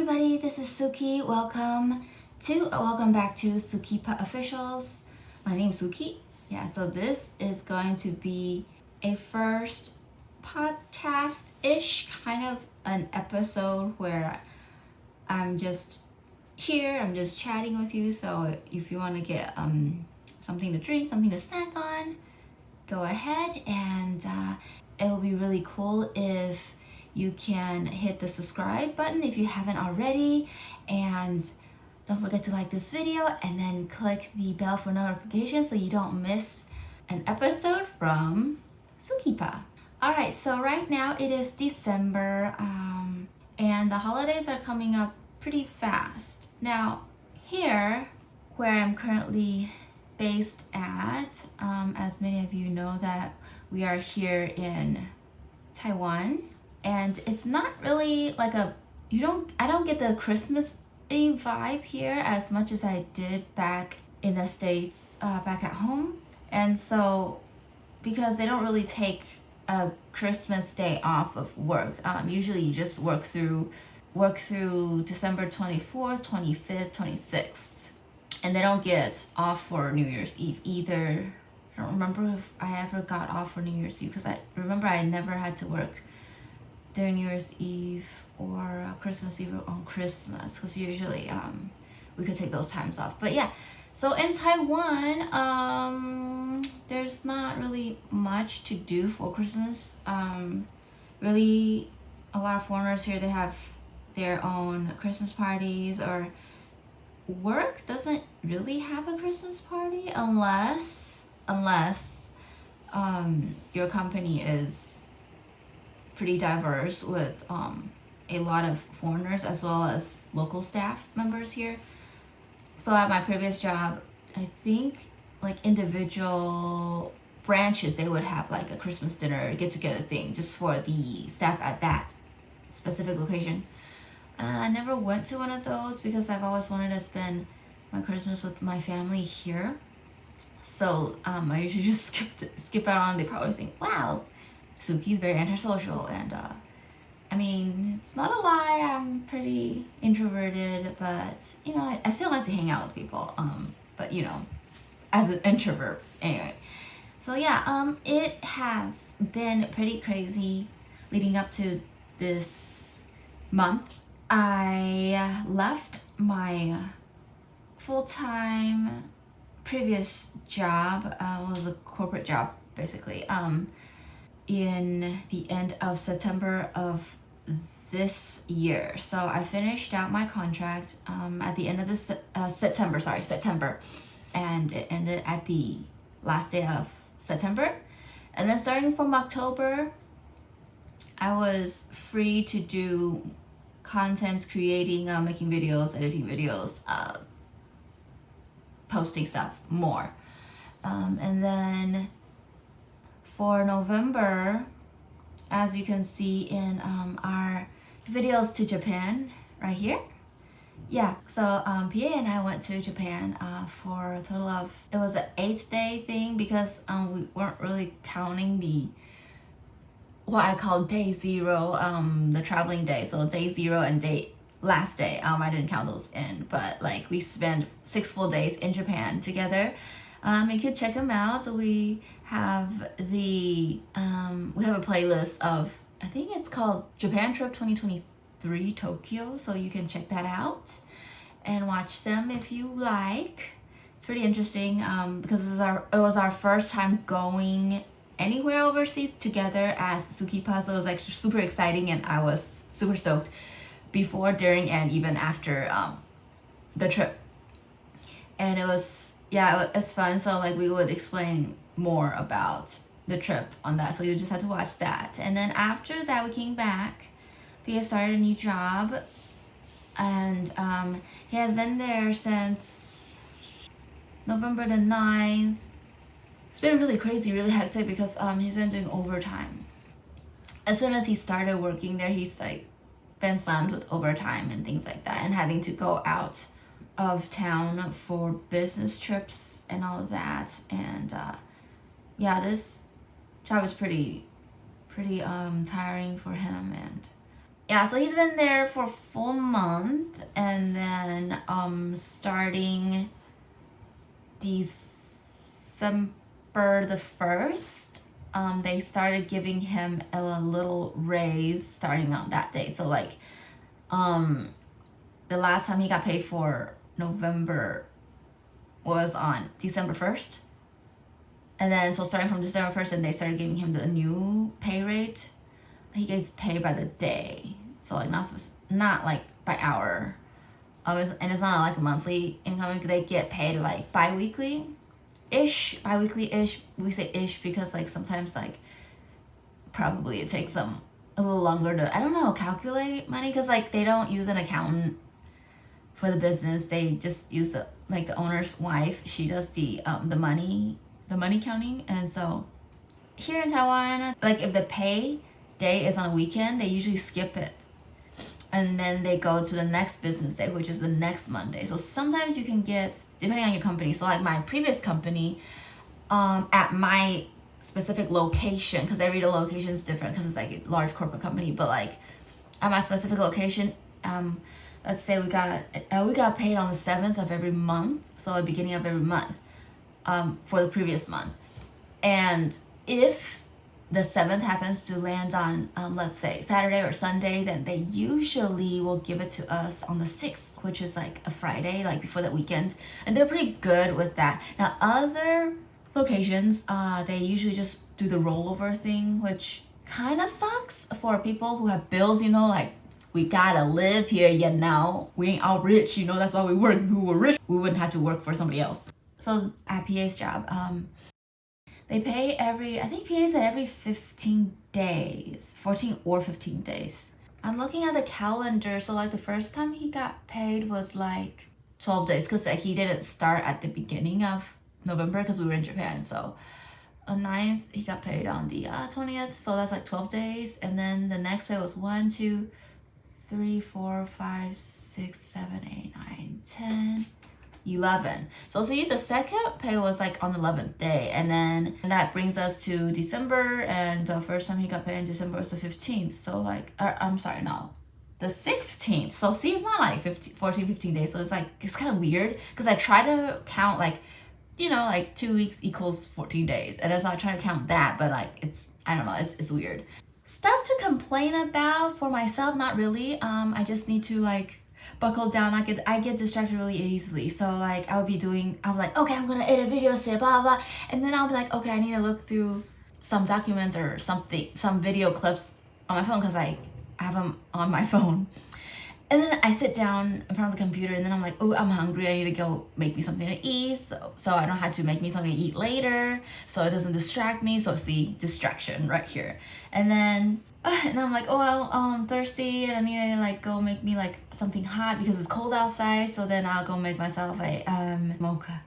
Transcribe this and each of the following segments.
everybody, this is Suki. Welcome back to SukyPA Officials. My name is Suki. So this is going to be a first podcast-ish kind of an episode where I'm just here, I'm just chatting with you. So if you want to get something to drink, something to snack on, go ahead, and it will be really cool if you can hit the subscribe button if you haven't already, and don't forget to like this video and then click the bell for notifications so you don't miss an episode from SukyPA. Alright, so right now it is December and the holidays are coming up pretty fast. Now here where I'm currently based at, as many of you know that we are here in Taiwan, and it's not really like I don't get the Christmas vibe here as much as I did back in the States, back at home. And so because they don't really take a Christmas day off of work, usually you just work through December 24th, 25th, 26th, and they don't get off for New Year's Eve either. I don't remember if I ever got off for New Year's Eve, because I remember I never had to work during New Year's Eve or Christmas Eve on Christmas, because usually we could take those times off. But yeah, so in Taiwan, there's not really much to do for Christmas. Really, a lot of foreigners here, they have their own Christmas parties, or work doesn't really have a Christmas party unless your company is pretty diverse with a lot of foreigners as well as local staff members here. So at my previous job, I think like individual branches, they would have like a Christmas dinner get together thing just for the staff at that specific location. I never went to one of those because I've always wanted to spend my Christmas with my family here. So I usually just skip out on. They probably think, wow, Suki's very antisocial, and I mean, it's not a lie, I'm pretty introverted, but you know, I still like to hang out with people, but you know, as an introvert anyway. So yeah, it has been pretty crazy leading up to this month. I left my full-time previous job, was a corporate job basically, in the end of September of this year. So I finished out my contract at the end of this September, and it ended at the last day of September. And then starting from October, I was free to do content creating, making videos, editing videos, posting stuff more. And then for November, as you can see in our videos to Japan right here. Yeah, so PA and I went to Japan for a total of, it was an 8-day thing because we weren't really counting what I call day 0, the traveling day. So day 0 and last day, I didn't count those in, but like we spent 6 full days in Japan together. You could check them out. So we have a playlist of, I think it's called Japan Trip 2023 Tokyo, so you can check that out and watch them if you like. It's pretty interesting because it was our first time going anywhere overseas together as SukyPA, so it was like super exciting, and I was super stoked before, during, and even after the trip. And it's fun. So like we would explain more about the trip on that, so you just had to watch that. And then after that we came back. Pia started a new job, and he has been there since November the 9th. It's been really crazy, really hectic because he's been doing overtime. As soon as he started working there, he's like been slammed with overtime and things like that, and having to go out of town for business trips and all of that. And this job is pretty tiring for him, and yeah, so he's been there for a full month, and then starting December the 1st, they started giving him a little raise starting on that day. So like the last time he got paid for November was on December 1st. And then so starting from December 1st, and they started giving him the new pay rate. He gets paid by the day, so like not like by hour. And it's not like a monthly income. They get paid like bi-weekly-ish. We say ish because like sometimes like probably it takes them a little longer to, I don't know, calculate money, because like they don't use an accountant for the business. They just use the owner's wife. She does the money counting. And so here in Taiwan, like if the pay day is on a weekend, they usually skip it, and then they go to the next business day, which is the next Monday. So sometimes you can get, depending on your company, so like my previous company, at my specific location, because every location is different because it's like a large corporate company, but like at my specific location, let's say we got paid on the 7th of every month, so the beginning of every month, for the previous month. And if the 7th happens to land on, let's say Saturday or Sunday, then they usually will give it to us on the 6th, which is like a Friday, like before the weekend. And they're pretty good with that. Now, other locations, they usually just do the rollover thing, which kind of sucks for people who have bills, you know, like we gotta live here, you know. We ain't all rich, you know, that's why we work. If we were rich, we wouldn't have to work for somebody else. So at PA's job, they pay I think PA said every 15 days, 14 or 15 days. I'm looking at the calendar, so like the first time he got paid was like 12 days, because like, he didn't start at the beginning of November because we were in Japan. So on 9th, he got paid on the 20th, so that's like 12 days. And then the next pay was 1, 2, 3, 4, 5, 6, 7, 8, 9, 10, 11. So see, the second pay was like on the 11th day, and then that brings us to December, and the first time he got paid in December was the 15th. So like, I'm sorry, no, the 16th. So see, it's not like 15 days. So it's like, it's kind of weird because I try to count like, you know, like 2 weeks equals 14 days. And so I try to count that, but like, I don't know, it's weird. Stuff to complain about for myself, not really. I just need to like buckle down. I get distracted really easily. So like I'm like, okay, I'm gonna edit videos today, blah, blah. And then I'll be like, okay, I need to look through some documents or something, some video clips on my phone, because I have them on my phone. And then I sit down in front of the computer, and then I'm like, oh, I'm hungry. I need to go make me something to eat. So I don't have to make me something to eat later, so it doesn't distract me. So see, distraction right here. And then and I'm like, oh, I'm thirsty, and I need to like go make me like something hot because it's cold outside. So then I'll go make myself a mocha.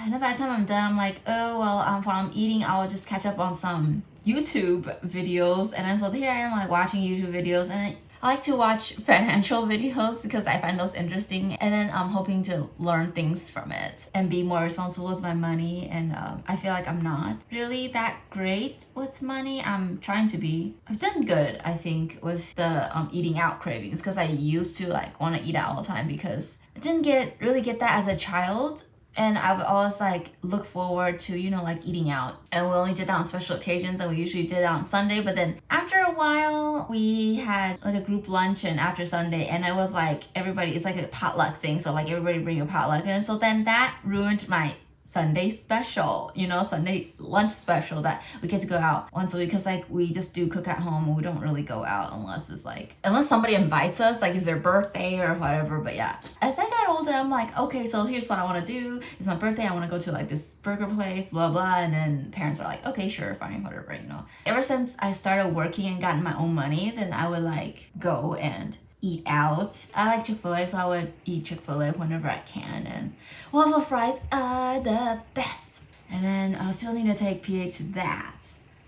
And then by the time I'm done, I'm like, oh, well, while I'm eating, I'll just catch up on some YouTube videos. And then so here I am like watching YouTube videos, and I like to watch financial videos because I find those interesting, and then I'm hoping to learn things from it and be more responsible with my money. And I feel like I'm not really that great with money. I'm trying to be. I've done good, I think, with the eating out cravings, because I used to like want to eat out all the time because I didn't really get that as a child. And I would always like look forward to, you know, like eating out. And we only did that on special occasions, and we usually did it on Sunday. But then after a while, we had like a group luncheon after Sunday, and it was like it's like a potluck thing. So like everybody bring a potluck. And so then that ruined my Sunday special, you know, Sunday lunch special that we get to go out once a week, because like we just do cook at home, and we don't really go out unless somebody invites us, like it's their birthday or whatever. But yeah, as I got older, I'm like, okay, so here's what I want to do. It's my birthday, I want to go to like this burger place, blah blah. And then parents are like, okay, sure, fine, whatever, you know. Ever since I started working and gotten my own money, then I would like go and eat out. I like Chick-fil-A, so I would eat Chick-fil-A whenever I can, and waffle fries are the best. And then I still need to take PA to that.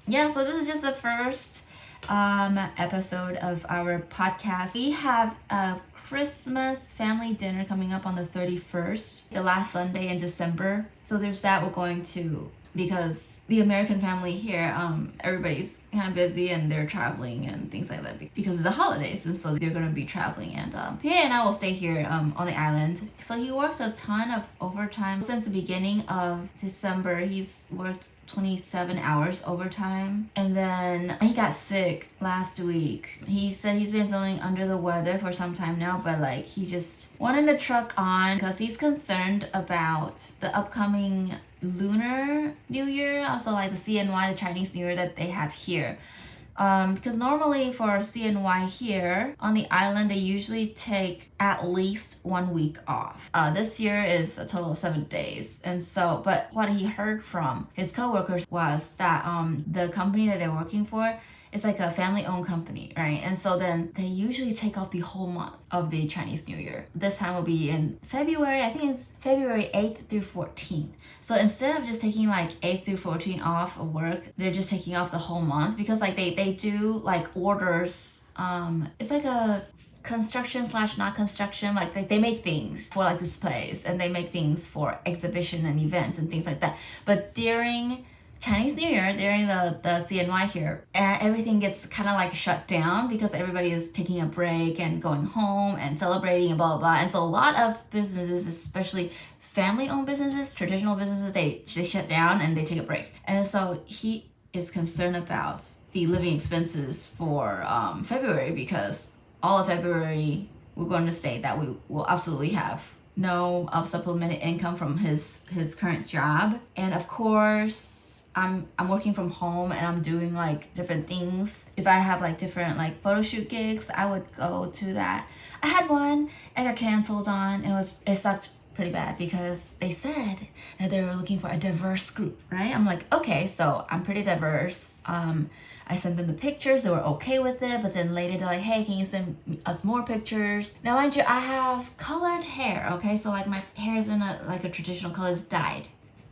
Yeah, so this is just the first episode of our podcast. We have a Christmas family dinner coming up on the 31st, the last Sunday in December. So there's that. We're going to because the American family here, everybody's kind of busy and they're traveling and things like that because it's the holidays, and so they're gonna be traveling. And PA and I will stay here on the island. So he worked a ton of overtime since the beginning of December. He's worked 27 hours overtime, and then he got sick last week. He said he's been feeling under the weather for some time now, but like he just wanted to truck on because he's concerned about the upcoming Lunar New Year, also like the CNY, the Chinese New Year that they have here. Because normally for CNY here on the island, they usually take at least 1 week off. This year is a total of 7 days. And so, but what he heard from his coworkers was that the company that they're working for is like a family-owned company, right? And so then they usually take off the whole month of the Chinese New Year. This time will be in February, I think it's February 8th through 14th. So instead of just taking like 8th through 14th off of work, they're just taking off the whole month because like they do like orders. It's like a construction / not construction, like they make things for like displays, and they make things for exhibition and events and things like that. But during Chinese New Year, during the CNY here, everything gets kind of like shut down because everybody is taking a break and going home and celebrating and blah, blah, blah. And so a lot of businesses, especially family-owned businesses, traditional businesses, they shut down and they take a break. And so he is concerned about the living expenses for February, because all of February, we're going to say that we will absolutely have no supplemented income from his current job. And of course, I'm working from home and I'm doing like different things. If I have like different like photo shoot gigs, I would go to that. I had one and got canceled on. It sucked pretty bad because they said that they were looking for a diverse group, right? I'm like, okay, so I'm pretty diverse. I sent them the pictures, they were okay with it, but then later they're like, hey, can you send us more pictures? Now mind you, I have colored hair, okay? So like my hair is in a traditional color, it's dyed.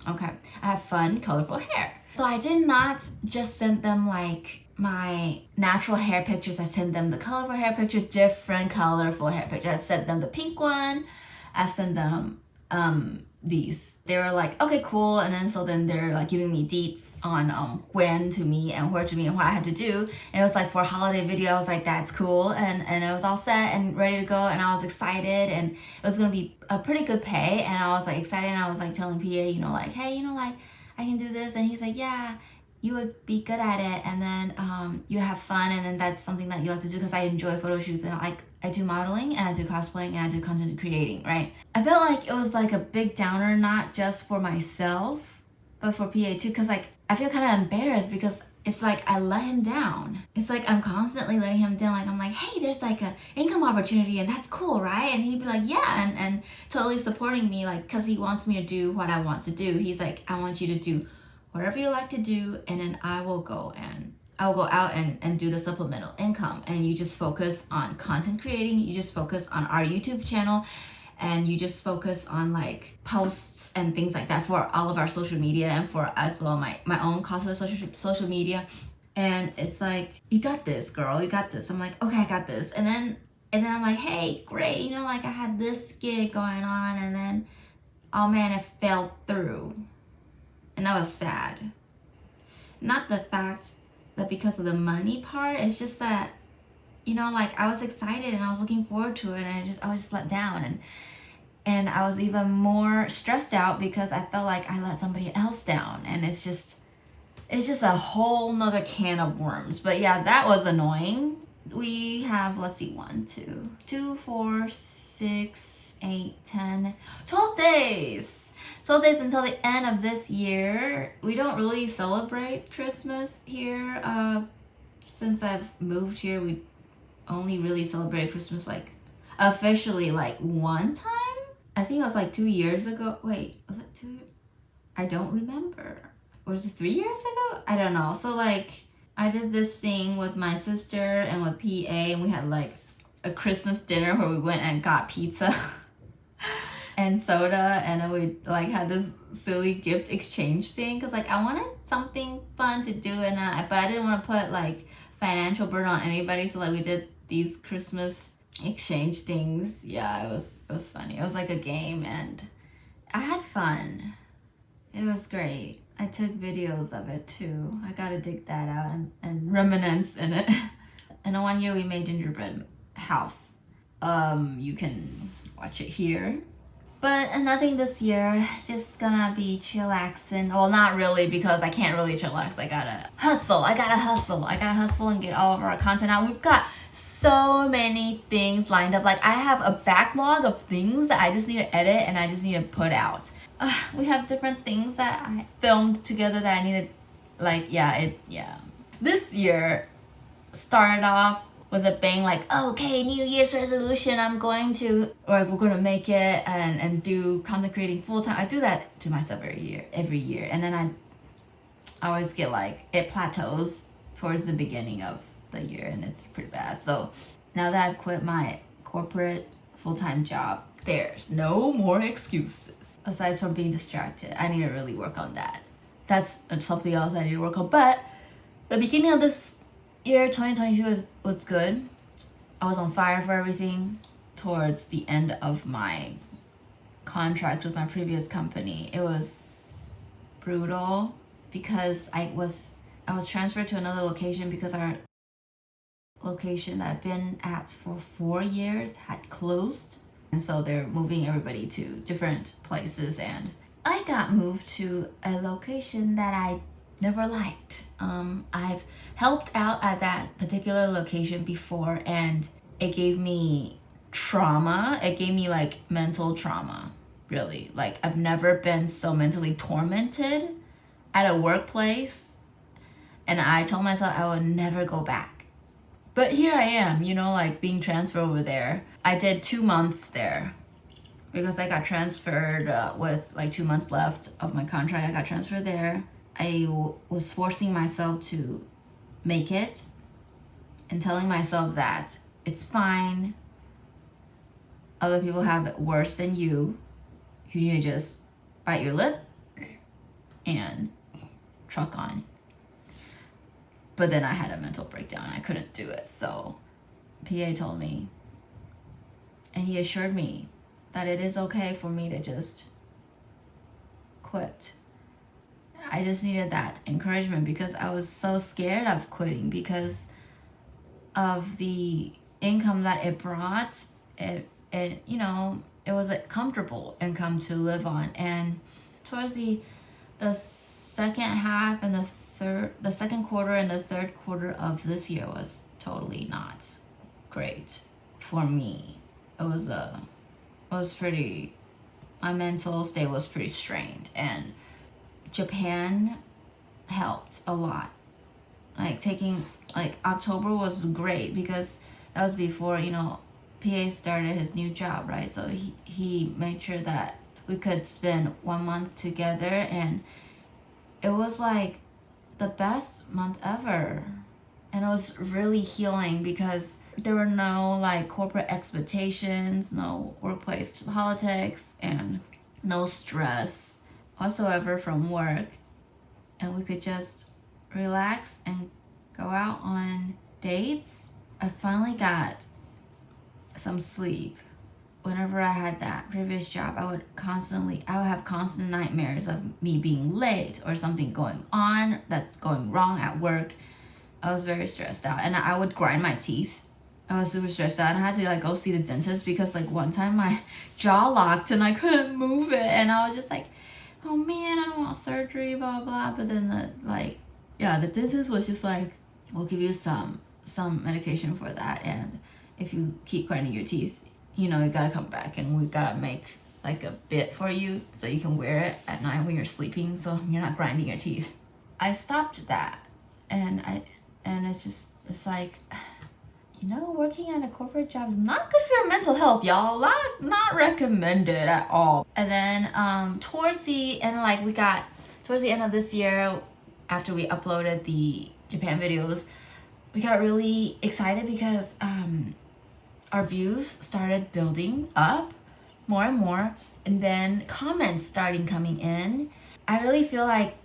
Okay, I have fun, colorful hair. So I did not just send them like my natural hair pictures. I sent them the colorful hair picture, different colorful hair pictures. I sent them the pink one. I've sent them these. They were like, okay, cool. And then they're like giving me deets on when to meet and where to meet and what I had to do. And it was like for a holiday video, I was like, that's cool. And it was all set and ready to go. And I was excited, and it was gonna be a pretty good pay. And I was like excited, and I was like telling PA, like, hey, like I can do this. And he's like, yeah, you would be good at it, and then you have fun, and then that's something that you like to do, because I enjoy photo shoots, and I do modeling, and I do cosplaying, and I do content creating, right? I felt like it was like a big downer, not just for myself, but for PA too, because like I feel kind of embarrassed, because it's like I let him down. It's like I'm constantly letting him down. Like I'm like, hey, there's like a income opportunity, and that's cool, right? And he'd be like, yeah, and totally supporting me, like, because he wants me to do what I want to do. He's like, I want you to do whatever you like to do, and then I will go out and do the supplemental income, and you just focus on content creating, you just focus on our YouTube channel, and you just focus on like posts and things like that for all of our social media, and for as well my own cosplay social media. And it's like, you got this, girl, you got this. I'm like, okay, I got this. And then I'm like, hey, great, like I had this gig going on, and then oh man, it fell through. And that was sad. Not the fact that because of the money part, it's just that, like I was excited and I was looking forward to it, and I was just let down, and I was even more stressed out because I felt like I let somebody else down, and it's just a whole nother can of worms. But yeah, that was annoying. We have, let's see, 1, 2, 4, 6, 8, 10, 12 days. 12 days until the end of this year. We don't really celebrate Christmas here. Since I've moved here, we only really celebrate Christmas like officially like one time. I think it was like 2 years ago. Wait, was it 2? I don't remember. Or was it 3 years ago? I don't know. So like I did this thing with my sister and with PA, and we had like a Christmas dinner where we went and got pizza and soda, and then we like had this silly gift exchange thing, because like I wanted something fun to do, but I didn't want to put like financial burden on anybody, so like we did these Christmas exchange things. Yeah, it was funny. It was like a game, and I had fun. It was great. I took videos of it too. I gotta dig that out and reminisce in it. And in 1 year we made gingerbread house. You can watch it here. But nothing this year, just gonna be chillaxing. Well, not really, because I can't really chillax. I gotta hustle and get all of our content out. We've got so many things lined up. Like, I have a backlog of things that I just need to edit and I just need to put out. We have different things that I filmed together that I need to, like, This year started off with a bang, like, okay, New Year's resolution, we're gonna make it and do content creating full time. I do that to myself every year. And then I always get like, it plateaus towards the beginning of the year and it's pretty bad. So now that I've quit my corporate full-time job, there's no more excuses. Aside from being distracted, I need to really work on that. That's something else I need to work on. But the beginning of this year, 2022 was good. I was on fire for everything. Towards the end of my contract with my previous company, it was brutal because I was transferred to another location because our location that I've been at for 4 years had closed, and so they're moving everybody to different places, and I got moved to a location that I never liked. I've helped out at that particular location before and it gave me trauma. It gave me like mental trauma, really. Like, I've never been so mentally tormented at a workplace, and I told myself I would never go back. But here I am, like being transferred over there. I did 2 months there because I got transferred with like 2 months left of my contract. I got transferred there. I was forcing myself to make it and telling myself that it's fine. Other people have it worse than you. You need to just bite your lip and truck on. But then I had a mental breakdown. I couldn't do it. So PA told me, and he assured me that it is okay for me to just quit. I just needed that encouragement because I was so scared of quitting because of the income that it brought. It was a comfortable income to live on. And towards the second half and the second quarter and the third quarter of this year was totally not great for me. My mental state was pretty strained, and Japan helped a lot. October was great because that was before, PA started his new job, right? So he made sure that we could spend 1 month together, and it was like the best month ever. And it was really healing because there were no like corporate expectations, no workplace politics, and no stress whatsoever from work. And we could just relax and go out on dates. I finally got some sleep. Whenever I had that previous job, I would have constant nightmares of me being late or something going on that's going wrong at work. I was very stressed out, and I would grind my teeth. I was super stressed out, and I had to go see the dentist because one time my jaw locked and I couldn't move it, and I was just like, oh man, I don't want surgery, blah blah. But then the dentist was just like, we'll give you some medication for that, and if you keep grinding your teeth, you gotta come back, and we gotta make a bit for you so you can wear it at night when you're sleeping, so you're not grinding your teeth. I stopped that, and it's like, working at a corporate job is not good for your mental health, y'all. Not recommended at all. And then towards the end of this year, after we uploaded the Japan videos, we got really excited because our views started building up more and more, and then comments starting coming in. I really feel like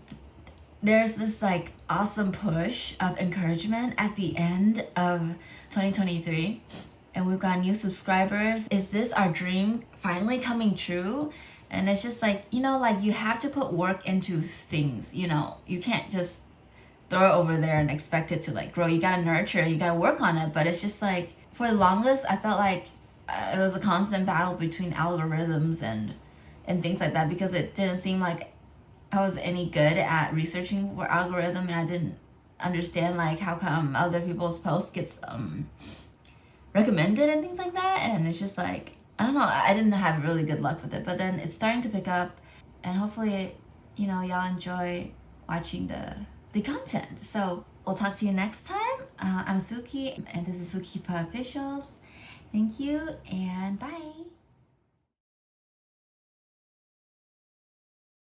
there's this awesome push of encouragement at the end of 2023, and we've got new subscribers. Is this our dream finally coming true? And it's just like, you know, like you have to put work into things, you know, you can't just throw it over there and expect it to like grow. You gotta nurture it, you gotta work on it. But it's just like, for the longest, I felt like it was a constant battle between algorithms and things like that, because it didn't seem like I was any good at researching for algorithm, and I didn't understand like how come other people's posts gets recommended and things like that. And it's just like, I don't know, I didn't have really good luck with it, but then it's starting to pick up, and hopefully, you know, y'all enjoy watching the content. So we'll talk to you next time. I'm Suki, and this is SukyPA Officials. Thank you, and bye.